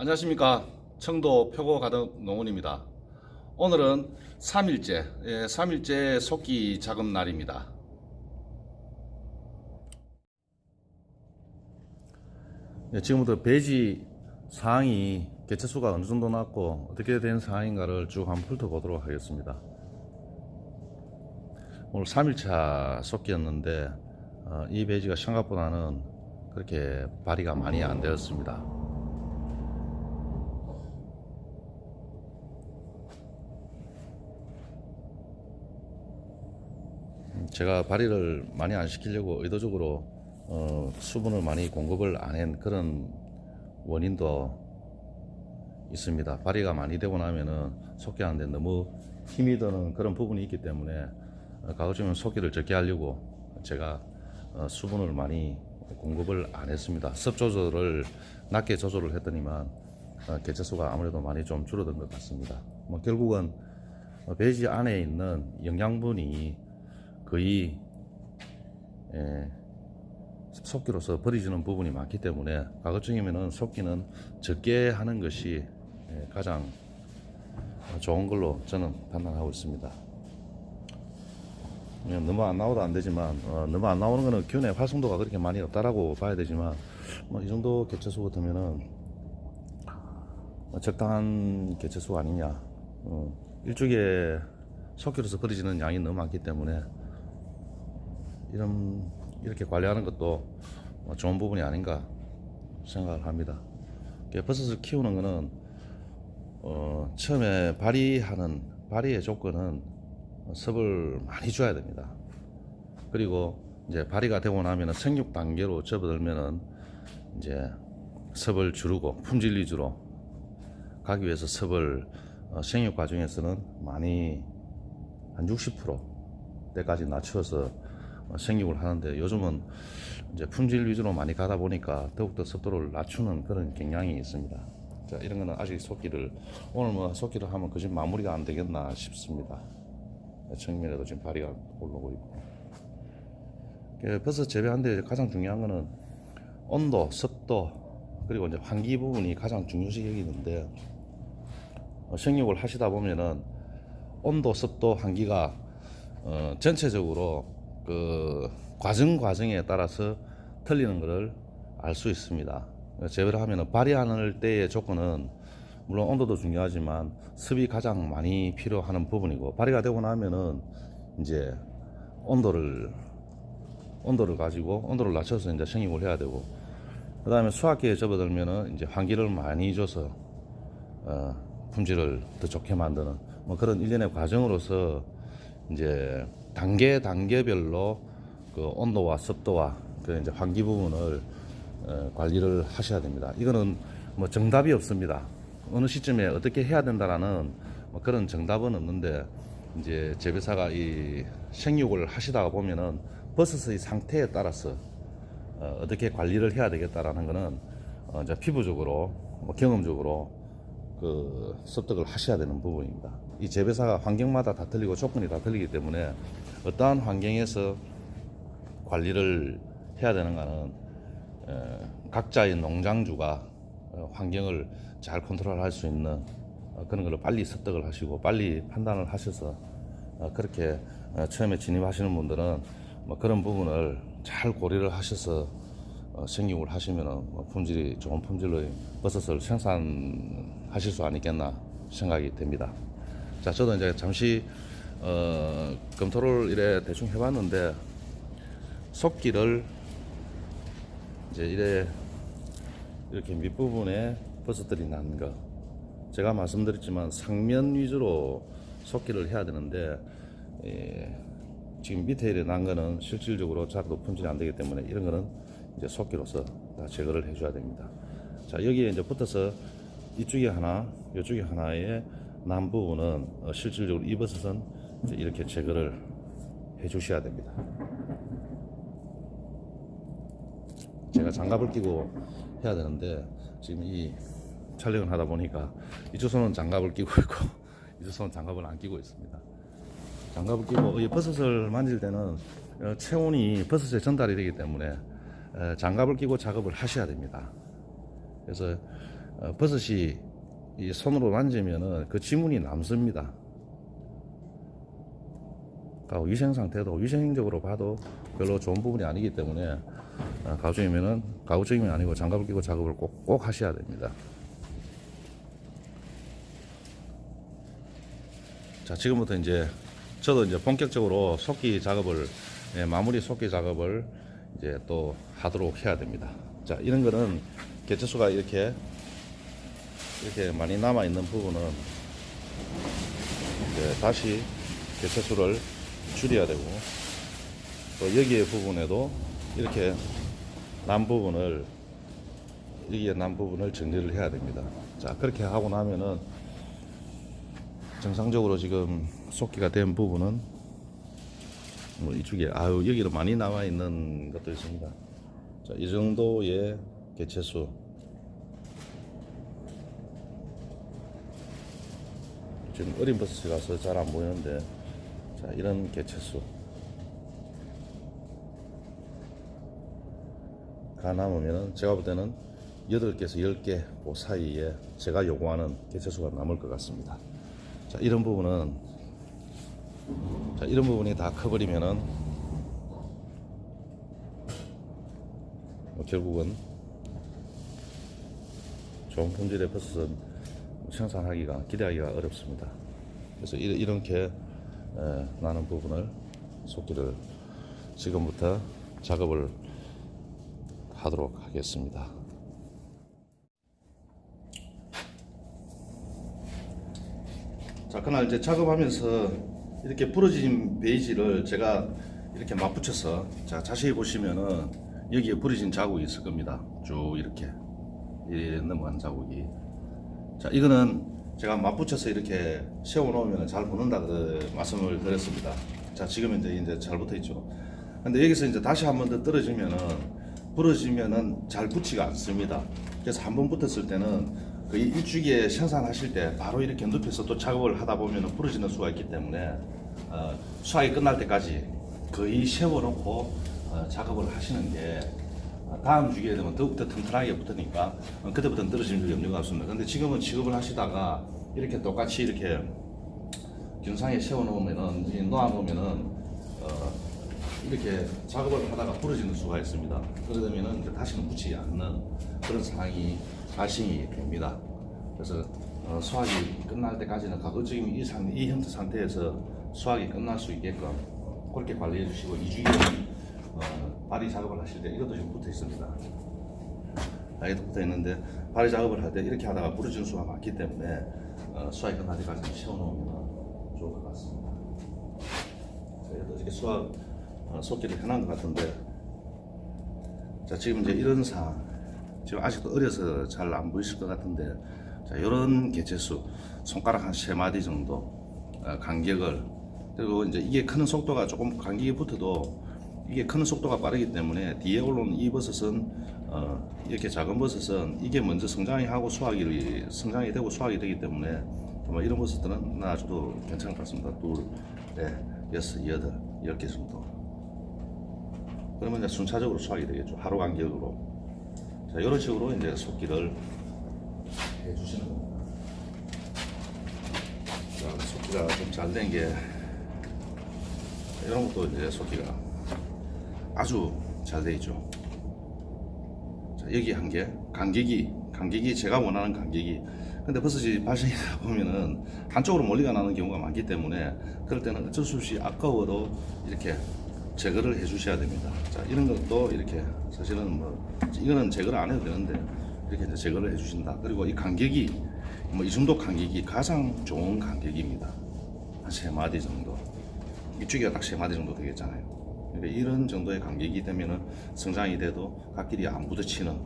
안녕하십니까. 청도 표고 가덕 농원입니다. 오늘은 3일째 속기 작업 날입니다. 지금부터 배지 사항이 개체수가 어느 정도 났고 어떻게 된 상황인가를 쭉 한번 훑어보도록 하겠습니다. 오늘 3일차 속기였는데 이 배지가 생각보다는 그렇게 발휘가 많이 안 되었습니다. 제가 발휘를 많이 안 시키려고 의도적으로 수분을 많이 공급을 안 한 그런 원인도 있습니다. 발휘가 많이 되고 나면은 속기하는데 너무 힘이 드는 그런 부분이 있기 때문에 가급적이면 속기를 적게 하려고 제가 수분을 많이 공급을 안 했습니다. 습 조절을 낮게 조절을 했더니만 개체수가 아무래도 많이 좀 줄어든 것 같습니다. 결국은 배지 안에 있는 영양분이 거의 속기로서 버려지는 부분이 많기 때문에 가급적이면 속기는 적게 하는 것이 가장 좋은 걸로 저는 판단하고 있습니다. 너무 안 나와도 안 되지만 너무 안 나오는 것은 균의 활성도가 그렇게 많이 없다라고 봐야 되지만 이 정도 개체수 같으면은 적당한 개체수 아니냐. 일주기에 속기로서 버려지는 양이 너무 많기 때문에 이렇게 관리하는 것도 좋은 부분이 아닌가 생각을 합니다. 버섯을 키우는 거는 처음에 발휘의 조건은 섭을 많이 줘야 됩니다. 그리고 이제 발휘가 되고 나면 생육 단계로 접어들면은 이제 섭을 줄이고 품질 위주로 가기 위해서 섭을 생육 과정에서는 많이 한 60%대까지 낮춰서 생육을 하는데 요즘은 이제 품질 위주로 많이 가다 보니까 더욱더 습도를 낮추는 그런 경향이 있습니다. 자, 이런 거는 아직 속기를 오늘 속기를 하면 그 집 마무리가 안 되겠나 싶습니다. 정면에도 지금 발이가 올라오고 있고. 버섯 재배하는데 가장 중요한 거는 온도, 습도 그리고 이제 환기 부분이 가장 중요시 여기는데 생육을 하시다 보면은 온도, 습도, 환기가 전체적으로 그 과정에 따라서 틀리는 것을 알 수 있습니다. 재배를 하면 발휘하는 때의 조건은 물론 온도도 중요하지만 습이 가장 많이 필요한 부분이고 발휘가 되고 나면은 이제 온도를 가지고 온도를 낮춰서 이제 생육을 해야 되고 그 다음에 수확기에 접어들면은 이제 환기를 많이 줘서 품질을 더 좋게 만드는 그런 일련의 과정으로서 이제 단계별로 그 온도와 습도와 그 이제 환기 부분을 관리를 하셔야 됩니다. 이거는 정답이 없습니다. 어느 시점에 어떻게 해야 된다라는 그런 정답은 없는데 이제 재배사가 이 생육을 하시다가 보면은 버섯의 상태에 따라서 어떻게 관리를 해야 되겠다라는 거는 이제 피부적으로 경험적으로 그 습득을 하셔야 되는 부분입니다. 이 재배사가 환경마다 다 틀리고 조건이 다 틀리기 때문에 어떠한 환경에서 관리를 해야 되는가는 각자의 농장주가 환경을 잘 컨트롤할 수 있는 그런 걸 빨리 습득을 하시고 빨리 판단을 하셔서 그렇게 처음에 진입하시는 분들은 그런 부분을 잘 고려를 하셔서 생육을 하시면 좋은 품질의 버섯을 생산하실 수 아니겠나 생각이 됩니다. 자, 저도 이제 잠시 검토를 이래 대충 해봤는데 속기를 이제 이렇게 밑부분에 버섯들이 난 거 제가 말씀드렸지만 상면 위주로 속기를 해야 되는데 지금 밑에 이래 난 거는 실질적으로 잘 품질이 안 되기 때문에 이런 거는 이제 속기로서 다 제거를 해줘야 됩니다. 자, 여기에 이제 붙어서 이쪽에 하나, 이쪽에 하나의 난 부분은 실질적으로 이 버섯은 이제 이렇게 제거를 해주셔야 됩니다. 제가 장갑을 끼고 해야 되는데 지금 이 촬영을 하다 보니까 이쪽 손은 장갑을 끼고 있고 이쪽 손은 장갑을 안 끼고 있습니다. 장갑을 끼고 이 버섯을 만질 때는 체온이 버섯에 전달이 되기 때문에 장갑을 끼고 작업을 하셔야 됩니다. 그래서 버섯이 이 손으로 만지면은 그 지문이 남습니다. 위생 상태도 위생적으로 봐도 별로 좋은 부분이 아니기 때문에 가급적이면 아니고 장갑을 끼고 작업을 꼭 하셔야 됩니다. 자, 지금부터 이제 저도 이제 본격적으로 속기 작업을 마무리 속기 작업을 이제 또 하도록 해야 됩니다. 자, 이런 거는 개체수가 이렇게 많이 남아 있는 부분은 이제 다시 개체수를 줄여야 되고, 또 여기에 부분에도 이렇게 난 부분을 정리를 해야 됩니다. 자, 그렇게 하고 나면은 정상적으로 지금 속기가 된 부분은 뭐 이쪽에 여기로 많이 나와 있는 것도 있습니다. 자, 이 정도의 개체수. 지금 어린 버섯이라서 잘 안 보이는데, 자, 이런 개체수가 남으면은 제가 볼 때는 8개에서 10개 그 사이에 제가 요구하는 개체수가 남을 것 같습니다. 자, 이런 부분이 다 커버리면은 결국은 좋은 품질의 버섯은 기대하기가 어렵습니다. 그래서 이렇게 나는 부분을 속기를 지금부터 작업을 하도록 하겠습니다. 자, 그날 이제 작업하면서 이렇게 부러진 베이지를 제가 이렇게 맞붙여서, 자, 자세히 보시면은 여기에 부러진 자국이 있을 겁니다. 쭉 이렇게 넘어간 자국이. 자, 이거는 제가 맞붙여서 이렇게 세워 놓으면 잘 붙는다 그 말씀을 드렸습니다. 자, 지금 이제 잘 붙어 있죠. 근데 여기서 이제 다시 한 번 더 부러지면은 잘 붙지가 않습니다. 그래서 한 번 붙었을 때는 그 일주기에 생산하실 때 바로 이렇게 눕혀서 또 작업을 하다 보면 부러지는 수가 있기 때문에 수확이 끝날 때까지 거의 세워놓고 작업을 하시는 게 다음 주기에 되면 더욱더 튼튼하게 붙으니까 그때부터는 떨어지는 염려가 없습니다. 근데 지금은 직업을 하시다가 이렇게 똑같이 이렇게 균상에 세워놓으면은, 놓아놓으면은 이렇게 작업을 하다가 부러지는 수가 있습니다. 그러면은 이제 다시는 붙이지 않는 그런 상황이 발생이 됩니다. 그래서 수확이 끝날 때까지는 가급적이면 이 형태 상태에서 수확이 끝날 수 있게끔 그렇게 관리해 주시고, 2주기는 발이 작업을 하실 때 이것도 지금 붙어 있습니다. 이것도 붙어 있는데 발이 작업을 할 때 이렇게 하다가 부러지는 수가 많기 때문에 수확이 끝날 때까지 세워놓으면 좋을 것 같습니다. 이것도 이렇게 속기를 해놓은 것 같은데, 자, 지금 이제 이런 상황, 지금 아직도 어려서 잘 안 보이실 것 같은데, 자, 이런 개체수 손가락 한 3마디 정도 간격을, 그리고 이제 이게 크는 속도가 조금 간격이 붙어도 이게 크는 속도가 빠르기 때문에 뒤에 올라오는 이 버섯은 이렇게 작은 버섯은 이게 먼저 성장이 되고 수확이 되기 때문에 이런 버섯들은 놔줘도 괜찮을 것 같습니다. 2, 4, 6, 8, 10개 정도. 그러면 이제 순차적으로 수확이 되겠죠. 하루 간격으로. 자, 이런 식으로 이제 속기를 해주시는 겁니다. 자, 속기가 좀 잘 된 게, 이런 것도 이제 속기가 아주 잘 되어 있죠. 자, 여기 한 개, 간격이 제가 원하는 간격이. 근데 버섯이 발생하다 보면은 한쪽으로 멀리가 나는 경우가 많기 때문에 그럴 때는 어쩔 수 없이 아까워도 이렇게 제거를 해 주셔야 됩니다. 자, 이런 것도 이렇게 사실은 이거는 제거를 안 해도 되는데 이렇게 이제 제거를 해 주신다. 그리고 이 간격이 이 정도 간격이 가장 좋은 간격입니다. 한 3마디 정도. 이쪽이가 딱 3마디 정도 되겠잖아요. 그러니까 이런 정도의 간격이 되면은 성장이 돼도 갓길이 안 부딪히는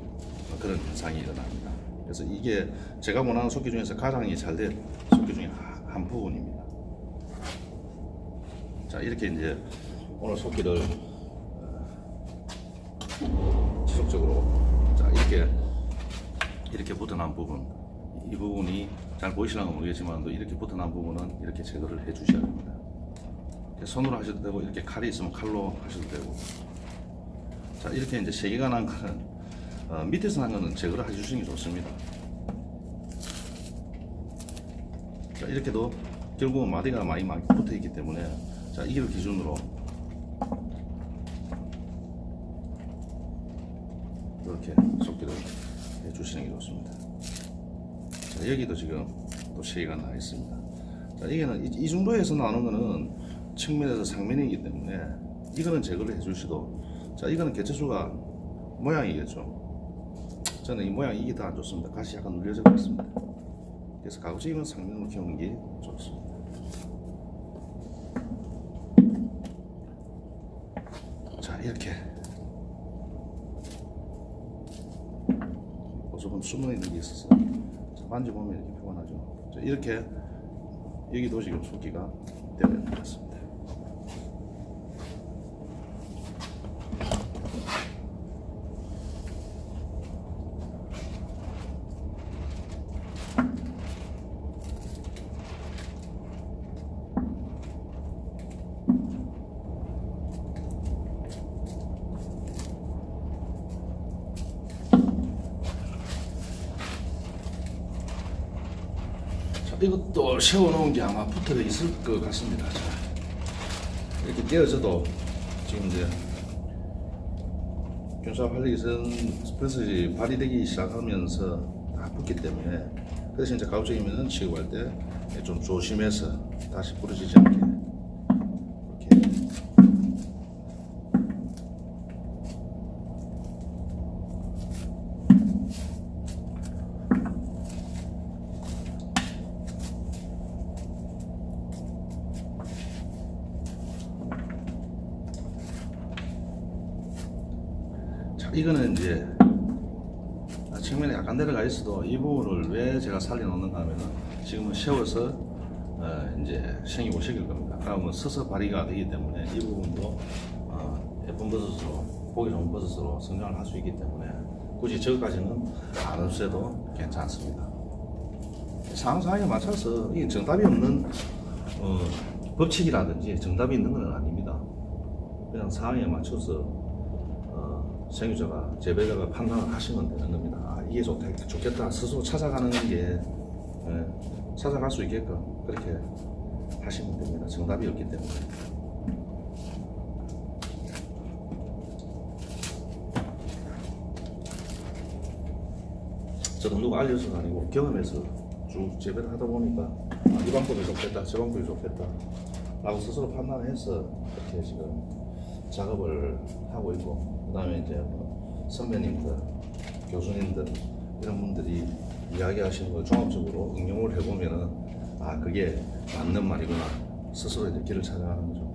그런 현상이 일어납니다. 그래서 이게 제가 원하는 속기 중에서 가장 잘 된 속기 중에 한 부분입니다. 자, 이렇게 이제 오늘 속기를 지속적으로, 자, 이렇게 붙어난 부분, 이 부분이 잘 보이시려면 모르겠지만 이렇게 붙어난 부분은 이렇게 제거를 해 주셔야 됩니다. 손으로 하셔도 되고, 이렇게 칼이 있으면 칼로 하셔도 되고. 자, 이렇게 이제 3개가 난 거는 밑에서 난 거는 제거를 해 주시는 게 좋습니다. 자, 이렇게도 결국은 마디가 많이 붙어 있기 때문에 자, 이걸 기준으로 이렇게 쏟기를 해주시는 게 좋습니다. 자, 여기도 지금 또 쉐이가 나 있습니다. 자, 이게는 이 정도에서 나오는 거는 측면에서 상면이기 때문에 이거는 제거를 해주시도, 자, 이거는 개체수가 모양이겠죠. 저는 이 모양 이게 더 안 좋습니다. 가시 약간 눌려져 있습니다. 그래서 가급적이면 상면으로 키우는 게 좋습니다. 자, 이렇게 조금 숨어 있는 게 있어서 자, 만져보면 이렇게 표가 나죠. 자, 이렇게 여기도 지금 쏟기가 되어 있는 것 같습니다. 이것도 세워놓은 게 아마 붙어 있을 것 같습니다. 자, 이렇게 떼어져도 지금 이제 균사 활력선 버섯이 발휘되기 시작하면서 다 붙기 때문에, 그래서 이제 가급적이면 취급할 때 좀 조심해서 다시 부러지지 않게 이렇게. 이거는 이제 측면에 약간 내려가 있어도 이 부분을 왜 제가 살려놓는가 하면은 지금은 세워서 이제 생육을 시킬 겁니다. 그러면 서서 발휘가 되기 때문에 이 부분도 예쁜 버섯으로, 보기 좋은 버섯으로 성장을 할 수 있기 때문에 굳이 저기까지는 안 없애도 괜찮습니다. 상황에 맞춰서 이게 정답이 없는 법칙이라든지 정답이 있는 건 아닙니다. 그냥 상황에 맞춰서 생유자가, 재배자가 판단을 하시면 되는 겁니다. 아, 이게 좋겠다 스스로 찾아가는 게, 찾아갈 수 있게끔 그렇게 하시면 됩니다. 정답이 없기 때문에. 저도 누가 알려서가 아니고 경험해서 쭉 재배를 하다 보니까 이 방법이 좋겠다, 저 방법이 좋겠다 라고 스스로 판단해서 이렇게 지금 작업을 하고 있고, 그 다음에 이제 선배님들, 교수님들 이런 분들이 이야기하시는 걸 종합적으로 응용을 해보면은 아, 그게 맞는 말이구나 스스로 이제 길을 찾아가는 거죠.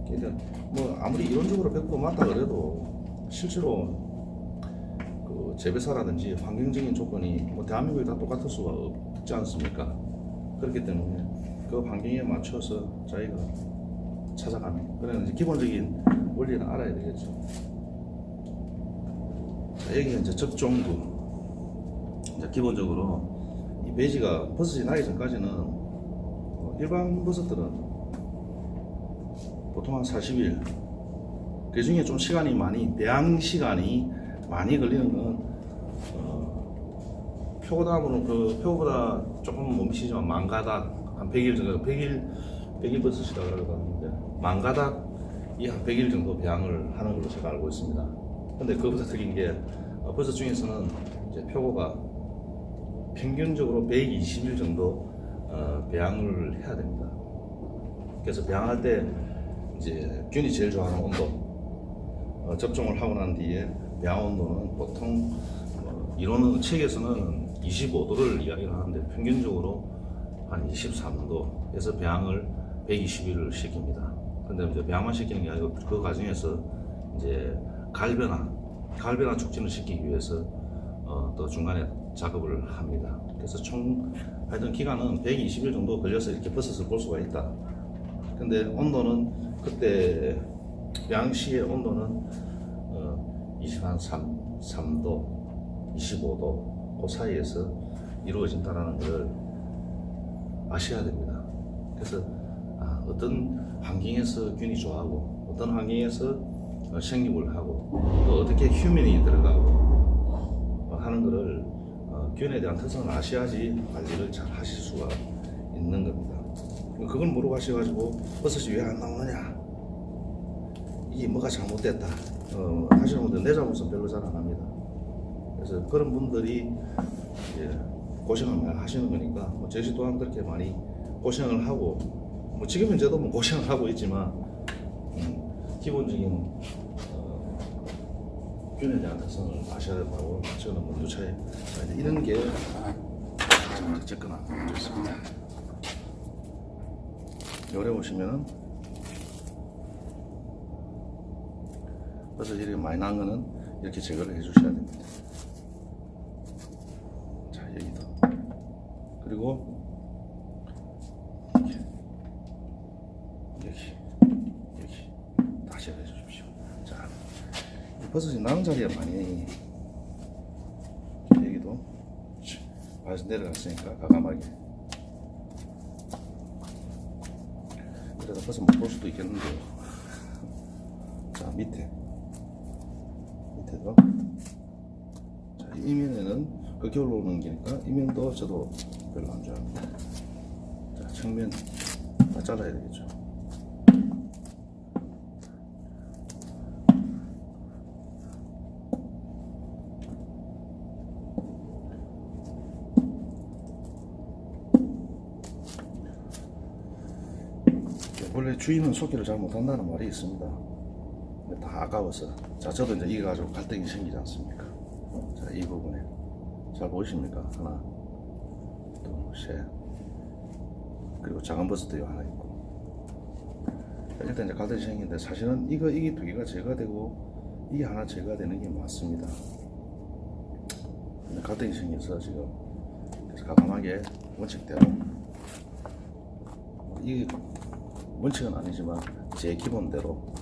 그러니까 뭐 아무리 이론적으로 100% 맞다 그래도 실제로 그 재배사라든지 환경적인 조건이 뭐 대한민국이 다 똑같을 수가 없지 않습니까? 그렇기 때문에 그 환경에 맞춰서 저희가 찾아가는 그런 이제 기본적인 원리는 알아야 되겠죠. 자, 여기 이제 접종도 이제 기본적으로 이 배지가 버섯이 나기 전까지는 일반 버섯들은 보통 한 40일, 그 중에 좀 시간이 많이, 배양 시간이 많이 걸리는 건 표고당하고는 그 표고보다 조금 못 미치지만 망가닥 한 100일 정도, 100일 버섯이라고 하는데 망가닥이 한 100일 정도 배양을 하는 걸로 제가 알고 있습니다. 근데 그것보다 특이한 게 버섯 중에서는 이제 표고가 평균적으로 120일 정도 배양을 해야 됩니다. 그래서 배양할 때 이제 균이 제일 좋아하는 온도, 접종을 하고 난 뒤에 배양 온도는 보통 이론은 책에서는 25도를 이야기를 하는데 평균적으로 한 23도에서 배양을 120일을 시킵니다. 근데 이제 배양만 시키는 게 아니고 그 과정에서 이제 갈변화 촉진을 시키기 위해서 또 중간에 작업을 합니다. 그래서 총 하여튼 기간은 120일 정도 걸려서 이렇게 버섯을 볼 수가 있다. 근데 온도는 그때 배양 시의 온도는 3도, 25도 그 사이에서 이루어진다는 것을 아셔야 됩니다. 그래서 어떤 환경에서 균이 좋아하고 어떤 환경에서 생육을 하고 또 어떻게 휴면이 들어가고 하는 것을 균에 대한 특성을 아셔야지 관리를 잘 하실 수가 있는 겁니다. 그걸 물어가셔가지고 버섯이 왜 안 나오느냐, 이게 뭐가 잘못됐다 하시는 분들 내 잘못은 별로 잘 안 합니다. 그래서 그런 분들이 이제 고생을 많이 하시는 거니까 뭐 저희 또한 그렇게 많이 고생을 하고 뭐 지금은 저도 뭐 고생을 하고 있지만 기본적인 균에 대한 특성을 아셔야 된다고 저는 뭐 누차에 이런 게 접근 안 좋습니다. 요래 보시면은 버섯이 이렇게 많이 난 거는 이렇게 제거를 해 주셔야 됩니다. 자, 여기도. 그리고 여기 다시 해 주십시오. 자, 이 버섯이 나는 자리에 많이 여기도 발에서 내려갔으니까 과감하게. 이러다 버섯 못 볼 수도 있겠는데요. 자, 밑에도. 자, 이면에는 극결로 오는 게니까 이면도 저도 별로 안 좋아합니다. 자, 측면 다 잘라야 되겠죠. 원래 주인은 속기를 잘 못한다는 말이 있습니다. 다 아까워서. 자, 저도 이제 이거 가지고 갈등이 생기지 않습니까? 자, 이 부분에 잘 보이십니까? 하나, 둘, 셋. 그리고 작은 버섯도 하나 있고. 일단 이제 갈등이 생기는데 사실은 이게 두 개가 제거되고 이게 하나 제거되는 게 맞습니다. 근데 갈등이 생겨서 지금 그래서 과감하게 원칙대로 이 원칙은 아니지만 제 기본대로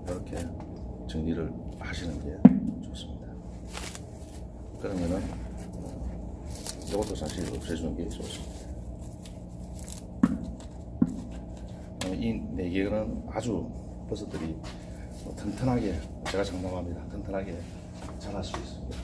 이렇게 정리를 하시는 게 좋습니다. 그러면은 이것도 사실 없애주는 게 좋습니다. 이 네 개는 아주 버섯들이 튼튼하게, 제가 장담합니다. 튼튼하게 자랄 수 있습니다.